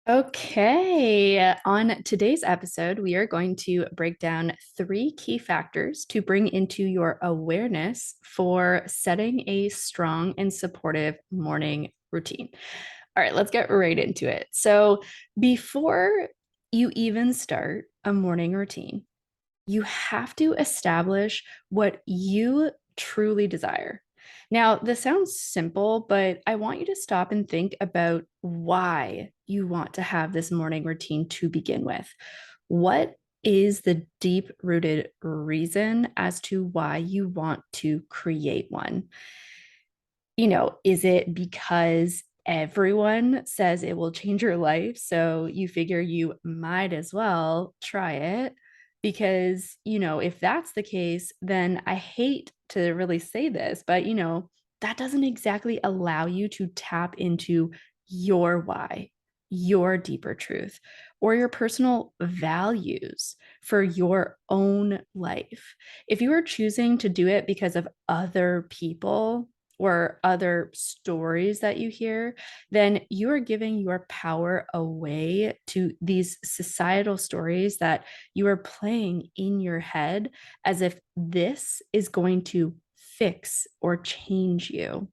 Okay, on today's episode, we are going to break down three key factors to bring into your awareness for setting a strong and supportive morning routine. All right, let's get right into it. So, before you even start a morning routine, you have to establish what you truly desire. Now, this sounds simple, but I want you to stop and think about why you want to have this morning routine to begin with. What is the deep rooted reason as to why you want to create one? Is it because everyone says it will change your life? So you figure you might as well try it. Because, if that's the case, then I hate to really say this, but, that doesn't exactly allow you to tap into your why, your deeper truth, or your personal values for your own life. If you are choosing to do it because of other people, or other stories that you hear, then you are giving your power away to these societal stories that you are playing in your head as if this is going to fix or change you.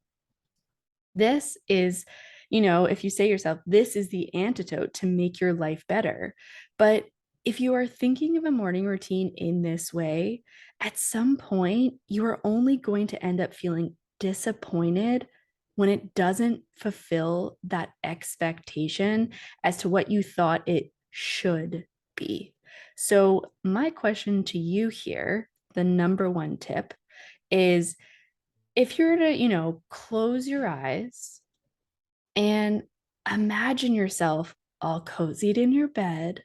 This is, if you say to yourself, this is the antidote to make your life better. But if you are thinking of a morning routine in this way, at some point, you are only going to end up feeling disappointed when it doesn't fulfill that expectation as to what you thought it should be. So, my question to you here, the number one tip is if you're to, close your eyes and imagine yourself all cozied in your bed,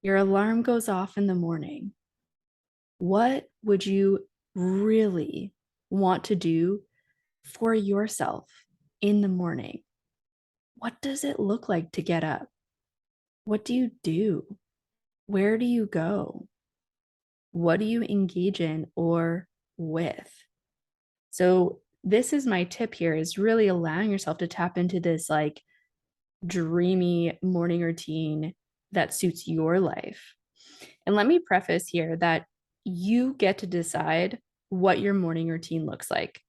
your alarm goes off in the morning. What would you really want to do for yourself in the morning? What does it look like to get up? What do you do? Where do you go? What do you engage in or with? So, this is my tip here is really allowing yourself to tap into this like dreamy morning routine that suits your life. And let me preface here that you get to decide what your morning routine looks like.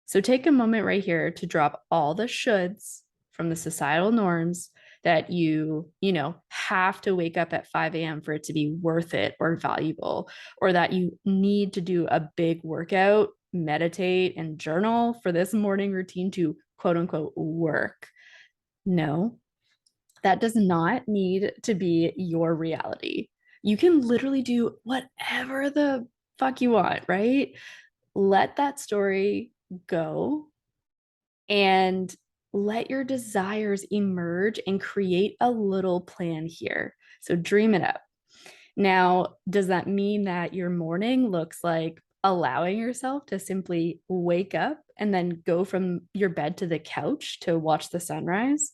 So take a moment right here to drop all the shoulds from the societal norms that you have to wake up at 5 a.m. for it to be worth it or valuable, or that you need to do a big workout, meditate, and journal for this morning routine to quote unquote work. No, that does not need to be your reality. You can literally do whatever the fuck you want, right? Let that story go and let your desires emerge and create a little plan here. So dream it up. Now, does that mean that your morning looks like allowing yourself to simply wake up and then go from your bed to the couch to watch the sunrise?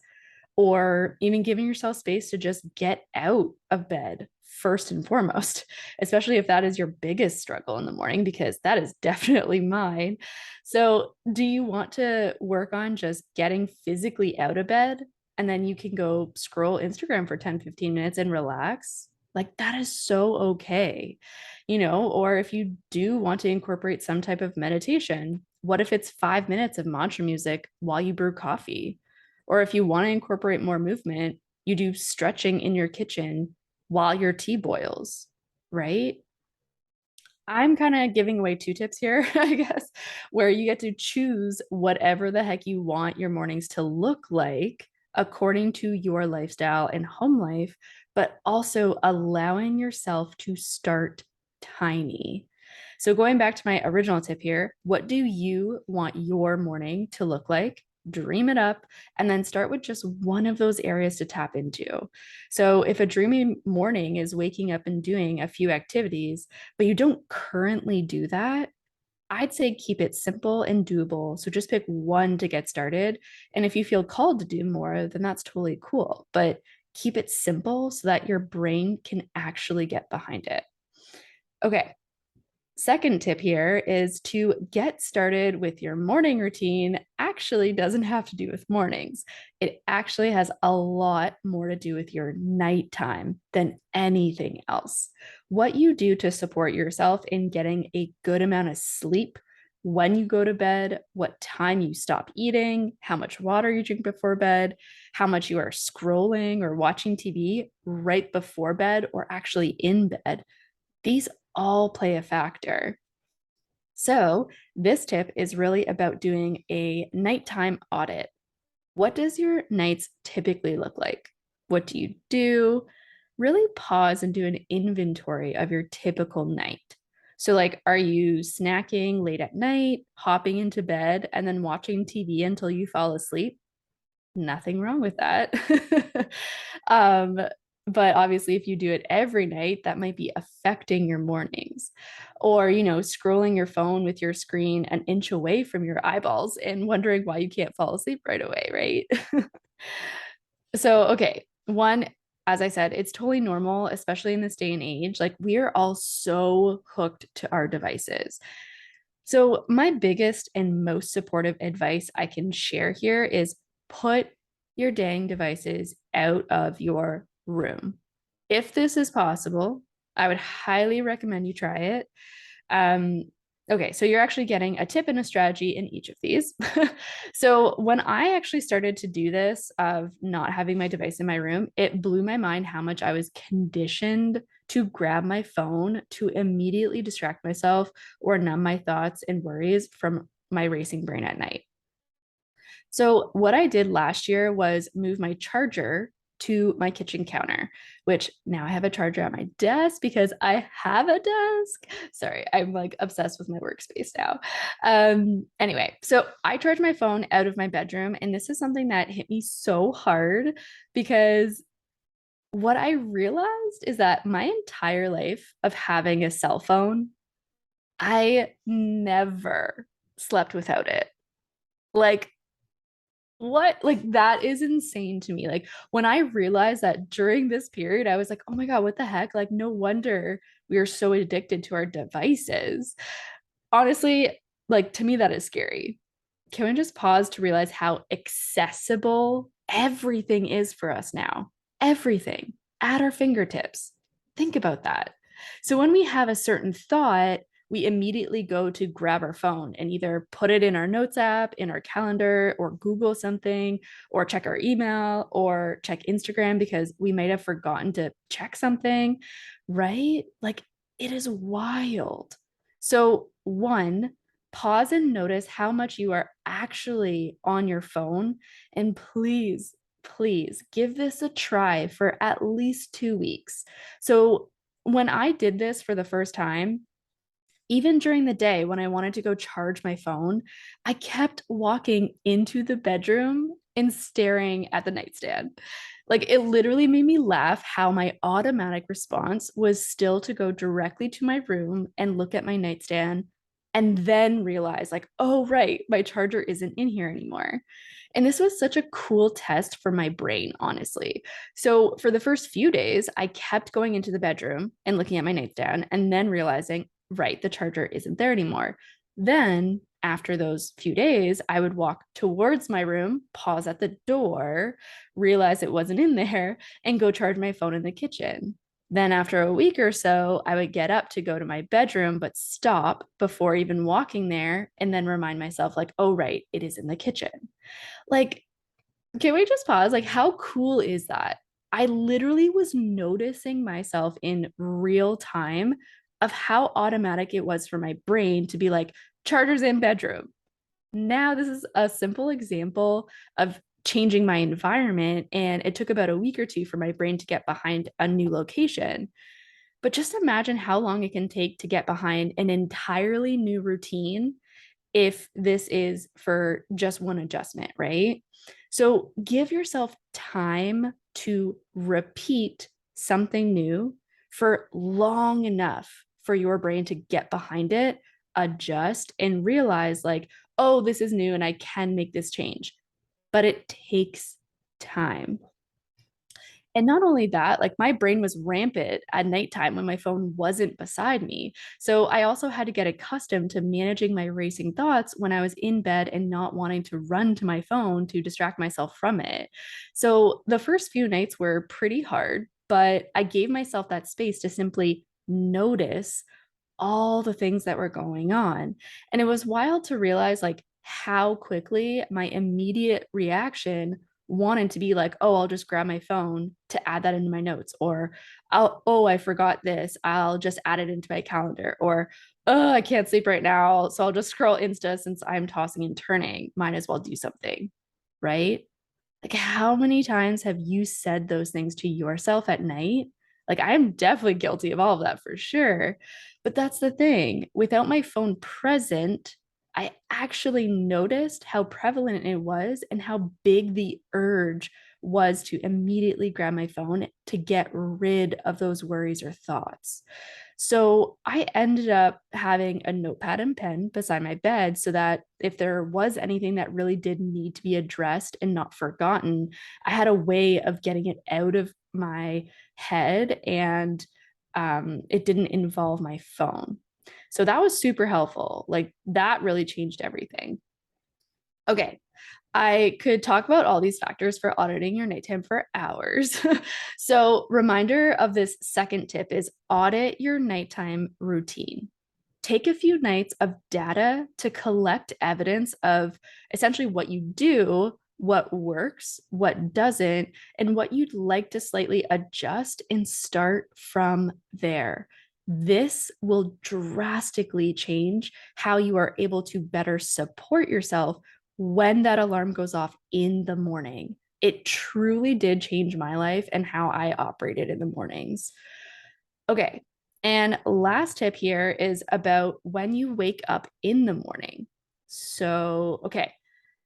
Or even giving yourself space to just get out of bed first and foremost, especially if that is your biggest struggle in the morning, because that is definitely mine. So, do you want to work on just getting physically out of bed and then you can go scroll Instagram for 10, 15 minutes and relax? Like, that is so okay, or if you do want to incorporate some type of meditation, what if it's 5 minutes of mantra music while you brew coffee? Or if you want to incorporate more movement, you do stretching in your kitchen while your tea boils, right? I'm kind of giving away two tips here, I guess, where you get to choose whatever the heck you want your mornings to look like according to your lifestyle and home life, but also allowing yourself to start tiny. So, going back to my original tip here, what do you want your morning to look like? Dream it up and then start with just one of those areas to tap into. So, if a dreamy morning is waking up and doing a few activities, but you don't currently do that, I'd say keep it simple and doable. So just pick one to get started. And if you feel called to do more, then that's totally cool. But keep it simple so that your brain can actually get behind it. Okay. Second tip here is to get started with your morning routine. Actually doesn't have to do with mornings. It actually has a lot more to do with your nighttime than anything else. What you do to support yourself in getting a good amount of sleep when you go to bed, what time you stop eating, how much water you drink before bed, how much you are scrolling or watching TV right before bed or actually in bed. These all play a factor. So, this tip is really about doing a nighttime audit. What does your nights typically look like? What do you do? Really pause and do an inventory of your typical night. So, like, are you snacking late at night, hopping into bed, and then watching TV until you fall asleep? Nothing wrong with that. um, but obviously, if you do it every night, that might be affecting your mornings. Or, scrolling your phone with your screen an inch away from your eyeballs and wondering why you can't fall asleep right away, right? So, okay, one, as I said, it's totally normal, especially in this day and age. Like, we are all so hooked to our devices. So, my biggest and most supportive advice I can share here is put your dang devices out of your room. If this is possible, I would highly recommend you try it. Um, okay, so you're actually getting a tip and a strategy in each of these. So when I actually started to do this of not having my device in my room, it blew my mind how much I was conditioned to grab my phone to immediately distract myself or numb my thoughts and worries from my racing brain at night. So, what I did last year was move my charger to my kitchen counter, which now I have a charger at my desk because I have a desk. Sorry, I'm like obsessed with my workspace now. Anyway, so I charge my phone out of my bedroom, and this is something that hit me so hard because what I realized is that my entire life of having a cell phone, I never slept without it. Like, what? Like, that is insane to me. Like, when I realized that during this period, I was like, oh my God, what the heck? Like, no wonder we are so addicted to our devices. Honestly, like, to me, that is scary. Can we just pause to realize how accessible everything is for us now? Everything at our fingertips. Think about that. So when we have a certain thought, we immediately go to grab our phone and either put it in our notes app, in our calendar, or Google something, or check our email, or check Instagram because we might have forgotten to check something, right? Like, it is wild. So, one, pause and notice how much you are actually on your phone. And please give this a try for at least 2 weeks. So, when I did this for the first time, even during the day when I wanted to go charge my phone, I kept walking into the bedroom and staring at the nightstand. Like, it literally made me laugh how my automatic response was still to go directly to my room and look at my nightstand and then realize, like, oh, right, my charger isn't in here anymore. And this was such a cool test for my brain, honestly. So, for the first few days, I kept going into the bedroom and looking at my nightstand and then realizing, right, the charger isn't there anymore. Then, after those few days, I would walk towards my room, pause at the door, realize it wasn't in there, and go charge my phone in the kitchen. Then, after a week or so, I would get up to go to my bedroom, but stop before even walking there and then remind myself, like, oh, right, it is in the kitchen. Like, can we just pause? Like, how cool is that? I literally was noticing myself in real time of how automatic it was for my brain to be like, chargers in bedroom. Now, this is a simple example of changing my environment. And it took about a week or two for my brain to get behind a new location. But just imagine how long it can take to get behind an entirely new routine if this is for just one adjustment, right? So give yourself time to repeat something new for long enough for your brain to get behind it, adjust, and realize, like, oh, this is new and I can make this change. But it takes time. And not only that, like my brain was rampant at nighttime when my phone wasn't beside me. So I also had to get accustomed to managing my racing thoughts when I was in bed and not wanting to run to my phone to distract myself from it. So the first few nights were pretty hard, but I gave myself that space to simply notice all the things that were going on. And it was wild to realize like how quickly my immediate reaction wanted to be like, oh, I'll just grab my phone to add that into my notes, or oh, I forgot this. I'll just add it into my calendar, or oh, I can't sleep right now. So I'll just scroll Insta since I'm tossing and turning. Might as well do something. Right. Like, how many times have you said those things to yourself at night? Like, I'm definitely guilty of all of that for sure. But that's the thing. Without my phone present, I actually noticed how prevalent it was and how big the urge was to immediately grab my phone to get rid of those worries or thoughts. So I ended up having a notepad and pen beside my bed so that if there was anything that really did need to be addressed and not forgotten, I had a way of getting it out of my head and it didn't involve my phone. So that was super helpful. Like that really changed everything. Okay, I could talk about all these factors for auditing your nighttime for hours. So, reminder of this second tip is audit your nighttime routine. Take a few nights of data to collect evidence of essentially what you do, what works, what doesn't, and what you'd like to slightly adjust and start from there. This will drastically change how you are able to better support yourself when that alarm goes off in the morning. It truly did change my life and how I operated in the mornings. Okay. And last tip here is about when you wake up in the morning. So, okay,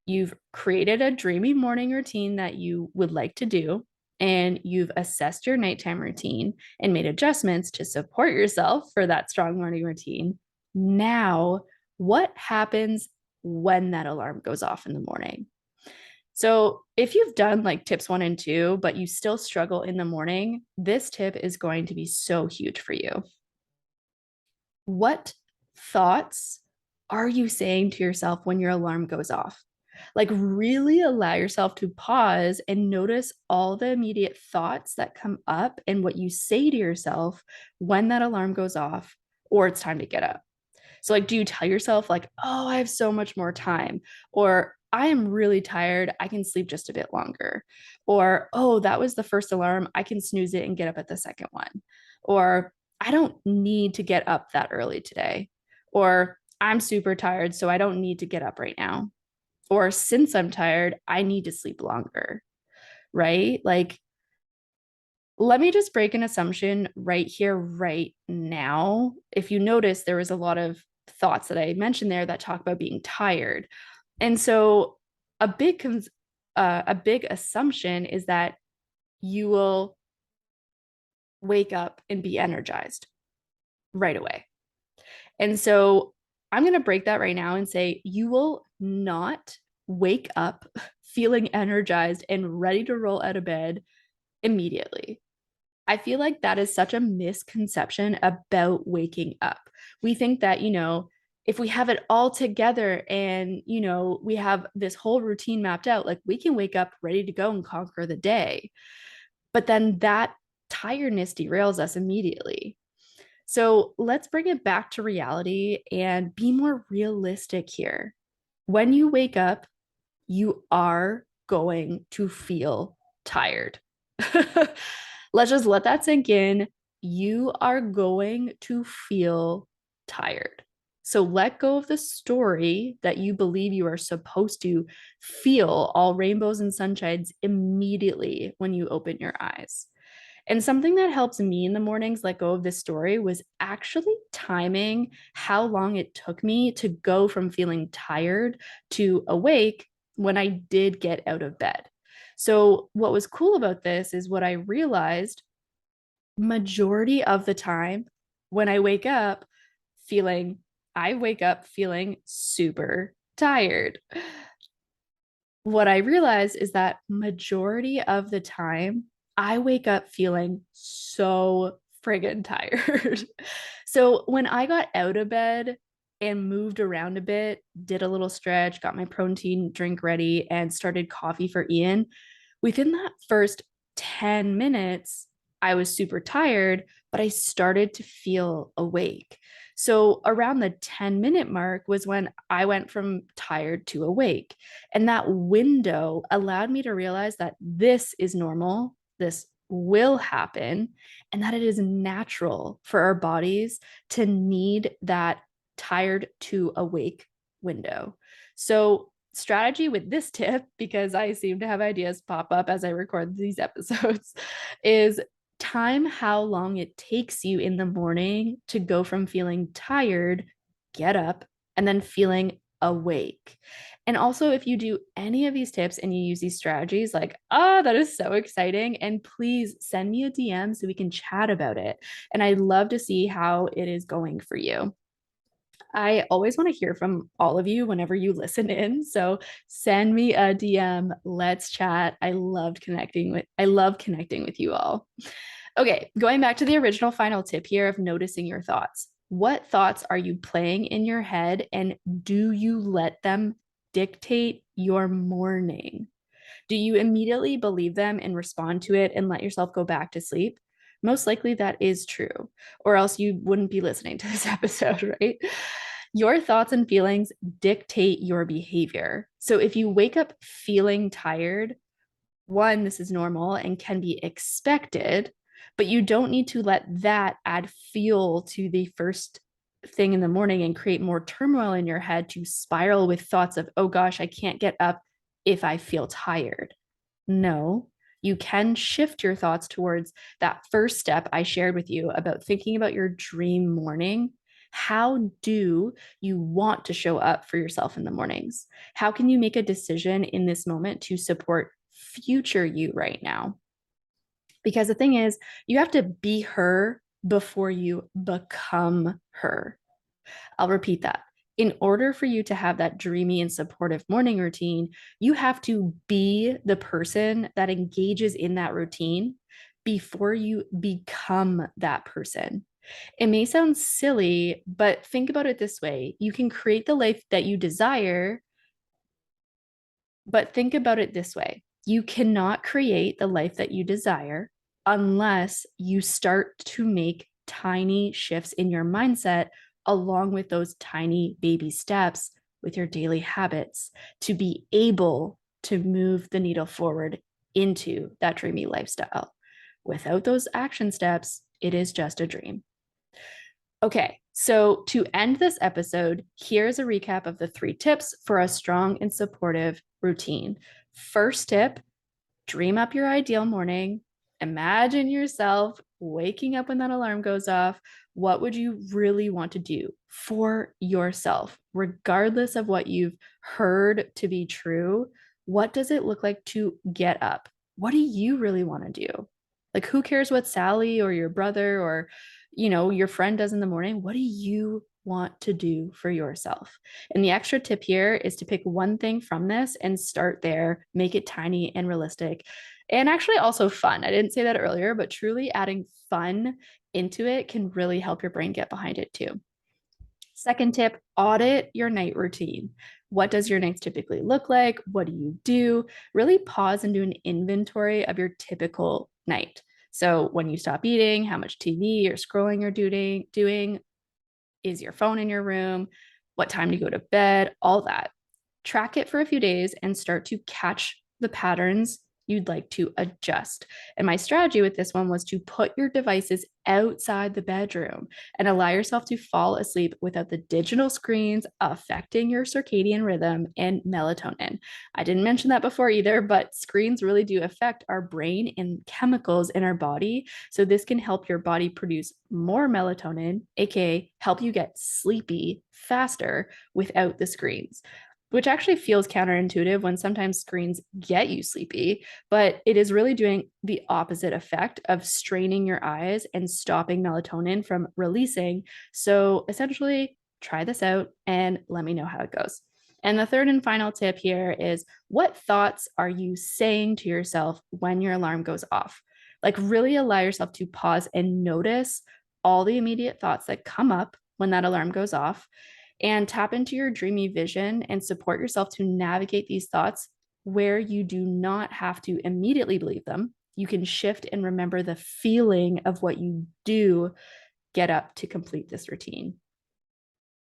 you've created a dreamy morning routine that you would like to do, and you've assessed your nighttime routine and made adjustments to support yourself for that strong morning routine. Now, what happens when that alarm goes off in the morning? So, if you've done like tips one and two, but you still struggle in the morning, this tip is going to be so huge for you. What thoughts are you saying to yourself when your alarm goes off? Like, really allow yourself to pause and notice all the immediate thoughts that come up and what you say to yourself when that alarm goes off or it's time to get up. So, like, do you tell yourself, like, oh, I have so much more time? Or I am really tired. I can sleep just a bit longer. Or, oh, that was the first alarm. I can snooze it and get up at the second one. Or, I don't need to get up that early today. Or, I'm super tired, so I don't need to get up right now. Or, since I'm tired, I need to sleep longer. Right? Like, let me just break an assumption right here, right now. If you notice, there was a lot of thoughts that I mentioned there that talk about being tired. And so a big assumption is that you will wake up and be energized right away. And so I'm going to break that right now and say you will not wake up feeling energized and ready to roll out of bed immediately. I feel like that is such a misconception about waking up. We think that, if we have it all together and, we have this whole routine mapped out, like we can wake up ready to go and conquer the day. But then that tiredness derails us immediately. So let's bring it back to reality and be more realistic here. When you wake up, you are going to feel tired. Let's just let that sink in. You are going to feel tired. So let go of the story that you believe you are supposed to feel all rainbows and sunshines immediately when you open your eyes. And something that helps me in the mornings let go of this story was actually timing how long it took me to go from feeling tired to awake when I did get out of bed. So what was cool about this is what I realized majority of the time when I wake up feeling super tired. What I realized is that majority of the time I wake up feeling so friggin' tired. So when I got out of bed and moved around a bit, did a little stretch, got my protein drink ready, and started coffee for Ian, within that first 10 minutes, I was super tired, but I started to feel awake. So around the 10-minute mark was when I went from tired to awake. And that window allowed me to realize that this is normal, this will happen, and that it is natural for our bodies to need that tired to awake window. So strategy with this tip, because I seem to have ideas pop up as I record these episodes, is time how long it takes you in the morning to go from feeling tired, get up, and then feeling awake. And also, if you do any of these tips and you use these strategies, like, that is so exciting. And please send me a DM so we can chat about it. And I'd love to see how it is going for you. I always want to hear from all of you whenever you listen in. So send me a DM. Let's chat. I love connecting with you all. Okay, going back to the original final tip here of noticing your thoughts. What thoughts are you playing in your head, and do you let them dictate your morning? Do you immediately believe them and respond to it and let yourself go back to sleep? Most likely that is true, or else you wouldn't be listening to this episode, right? Your thoughts and feelings dictate your behavior. So if you wake up feeling tired, one, this is normal and can be expected, but you don't need to let that add fuel to the first thing in the morning and create more turmoil in your head to spiral with thoughts of, oh gosh, I can't get up if I feel tired. No, you can shift your thoughts towards that first step I shared with you about thinking about your dream morning. How do you want to show up for yourself in the mornings? How can you make a decision in this moment to support future you right now? Because the thing is, you have to be her before you become her. I'll repeat that. In order for you to have that dreamy and supportive morning routine, you have to be the person that engages in that routine before you become that person. It may sound silly, but think about it this way. You can create the life that you desire, but think about it this way. You cannot create the life that you desire unless you start to make tiny shifts in your mindset along with those tiny baby steps with your daily habits to be able to move the needle forward into that dreamy lifestyle. Without those action steps, it is just a dream. Okay, so to end this episode, here's a recap of the 3 tips for a strong and supportive routine. First tip, dream up your ideal morning. Imagine yourself waking up when that alarm goes off. What would you really want to do for yourself, regardless of what you've heard to be true? What does it look like to get up? What do you really want to do? Like, who cares what Sally or your brother or, your friend does in the morning? What do you want to do for yourself? And the extra tip here is to pick one thing from this and start there, make it tiny and realistic. And actually also fun. I didn't say that earlier, but truly adding fun into it can really help your brain get behind it too. Second tip, audit your night routine. What does your nights typically look like? What do you do? Really pause and do an inventory of your typical night. So when you stop eating, how much TV or scrolling you're doing, is your phone in your room, what time to go to bed, all that. Track it for a few days and start to catch the patterns you'd like to adjust. And my strategy with this one was to put your devices outside the bedroom and allow yourself to fall asleep without the digital screens affecting your circadian rhythm and melatonin. I didn't mention that before either, but screens really do affect our brain and chemicals in our body. So this can help your body produce more melatonin, aka help you get sleepy faster without the screens, which actually feels counterintuitive when sometimes screens get you sleepy, but it is really doing the opposite effect of straining your eyes and stopping melatonin from releasing. So essentially, try this out and let me know how it goes. And the third and final tip here is, what thoughts are you saying to yourself when your alarm goes off? Like, really allow yourself to pause and notice all the immediate thoughts that come up when that alarm goes off, and tap into your dreamy vision and support yourself to navigate these thoughts where you do not have to immediately believe them. You can shift and remember the feeling of what you do get up to complete this routine.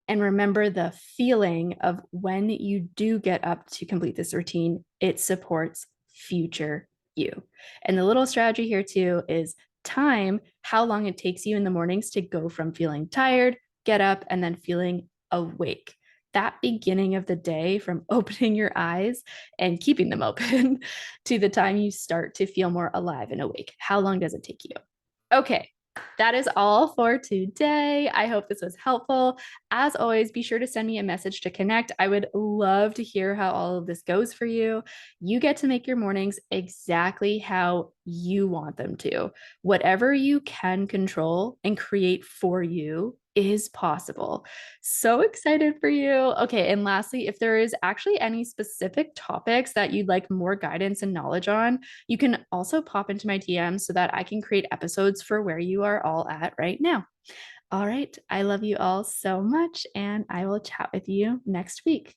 And remember the feeling of when you do get up to complete this routine, it supports future you. And the little strategy here too is time, how long it takes you in the mornings to go from feeling tired, get up, and then feeling awake. That beginning of the day from opening your eyes and keeping them open to the time you start to feel more alive and awake. How long does it take you? Okay, that is all for today. I hope this was helpful. As always, be sure to send me a message to connect. I would love to hear how all of this goes for you. You get to make your mornings exactly how you want them to. Whatever you can control and create for you is possible. So excited for you. Okay, and lastly, if there is actually any specific topics that you'd like more guidance and knowledge on, you can also pop into my DMs so that I can create episodes for where you are all at right now. All right. I love you all so much, and I will chat with you next week.